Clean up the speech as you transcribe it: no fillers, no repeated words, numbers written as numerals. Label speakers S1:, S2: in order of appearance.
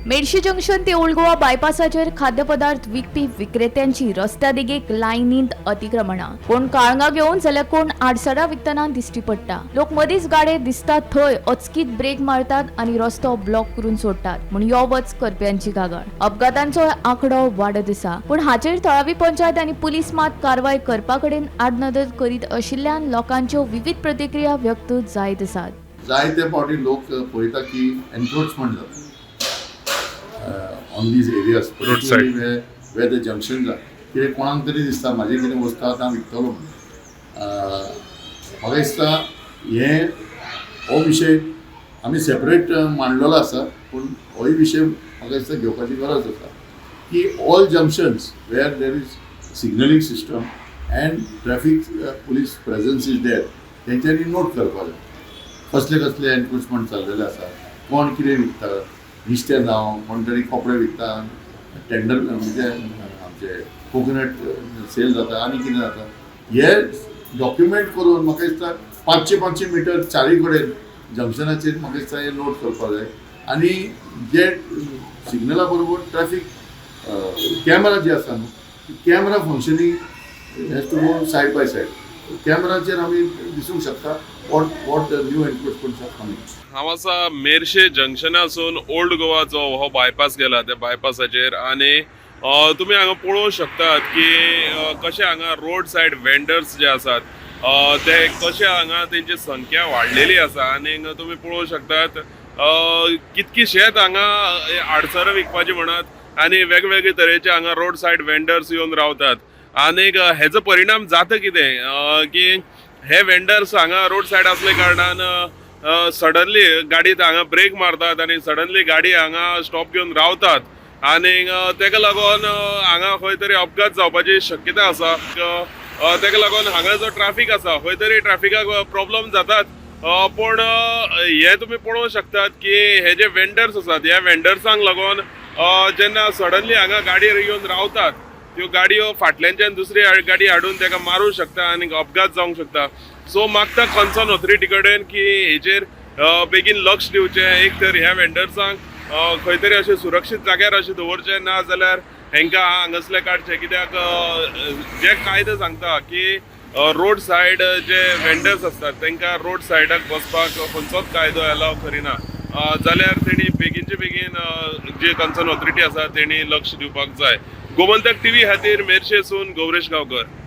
S1: मेर्शी junction ते old Goa बायपासाचेर खाद्यपदार्थ विकपी विक्रेत्यांची रस्त्या देगेक लायनींत अतिक्रमणां. कोण काळंगा घेवन जाल्यार कोण आडसरां विकतना दिश्टी पडटा. लोक मदींच गाडे दिसतात थंय अचकीत ब्रेक मारतात आनी रस्तो ब्लॉक करून सोडटात म्हूण यो वच करप्यांची कागाळ. अपघातांचो आंकडो वाडत आसा, पूण हाचेर थळावी पंचायत आनी पुलीस मात कारवाय करपा कडेन आडनदर करीत आशिल्ल्यान लोकांच्यो विविध प्रतिक्रिया व्यक्त जायत आसात.
S2: जायते फावटी लोक पळयता की एनक्रोचमेंट जाता on these areas way the junction जा कितें कोणाक तरी दिसता म्हाजे कितें वस्तू आतां हांव विकतलो म्हणून. म्हाका दिसता हो विशय आमी सेपरेट मांडलेलो आसा, पूण होय विशय म्हाका दिसता घेवपाची गरज आसा की all junctions where there is signalling system and traffic police presence is there तेंच्यांनी नोट करपाक जाय कसले कसले एनक्रोचमेंट चाललेले आसा, कोण कितें विकता, नुस्तें जावं कोण तरी कपडे विकता, टेंडर म्हणजे आमचे कोकोनट सेल जाता आनी कितें जाता हे डॉक्युमेंट करून म्हाका दिसता 500 मिटर चारी कडेन जंक्शनाचेर म्हाका दिसता हे नोट करपाक जाय. आनी जे सिग्नला बरोबर ट्रॅफिक कॅमेरा जे आसा न्हू camera functioning has to go side by side. कॅमेराचेर आमी दिसूंक शकता what new encroachments are coming.
S3: हांव आसा मेर्शे जंक्शनासून ओल्ड गोवाचो हो बायपास गेला त्या बायपासाचेर आनी तुमी हांगा पळोवंक शकतात की कशे हांगा रोड सायड वेंडर्स जे आसात ते कशे हांगा तेंची संख्या वाडलेली आसा आनी तुमी पळोवंक शकतात कितकीशेच हांगा आडसरां विकपाची म्हणत आनी वेगवेगळे तरेचे हांगा रोड सायड वेंडर्स येवन रावतात. आनीक हेजो परिणाम जाता कितें की हे वेंडर्स हांगा रोड सायड आसले कारणान सडनली गाडी हांगा ब्रेक मारतात आनी सडनली गाडी हांगा स्टॉप घेवन रावतात आनी तेका लागून हांगा खंय तरी अपघात जावपाची शक्यता आसा. तेका लागून हांगा जो ट्रॅफिक आसा खंय तरी ट्रॅफिकाक प्रॉब्लेम जातात. पूण हे तुमी पळोवंक शकतात की हे जे वेंडर्स आसात ह्या वेंडर्सांक लागून जेन्ना सडनली हांगा गाडयेर येवन रावतात त्यो गाडयो फाटल्यानच्यान दुसरी गाडी हाडून तेका मारूंक शकता आनी अपघात जावंक शकता. सो मागता कन्सर्न ऑथॉरिटी कडेन की हेचेर बेगीन लक्ष दिवचें. एक तर ह्या वेंडर्सांक खंय तरी अशें सुरक्षीत जाग्यार अशें दवरचें ना जाल्यार हेंकां हांगासले काडचें. कित्याक जे कायदे सांगता की रोड सायड जे वेंडर्स असतात तांकां रोड सायडाक बसपाक खंयचोच कायदो अलाव करिना जाल्यार तेणी बेगीनचे बेगीन जे कन्सर्न ऑथॉरिटी आसा तेणी लक्ष दिवपाक जाय. गोमंतक टीव्ही खातीर मेर्शेसून गौरेश गांवकर.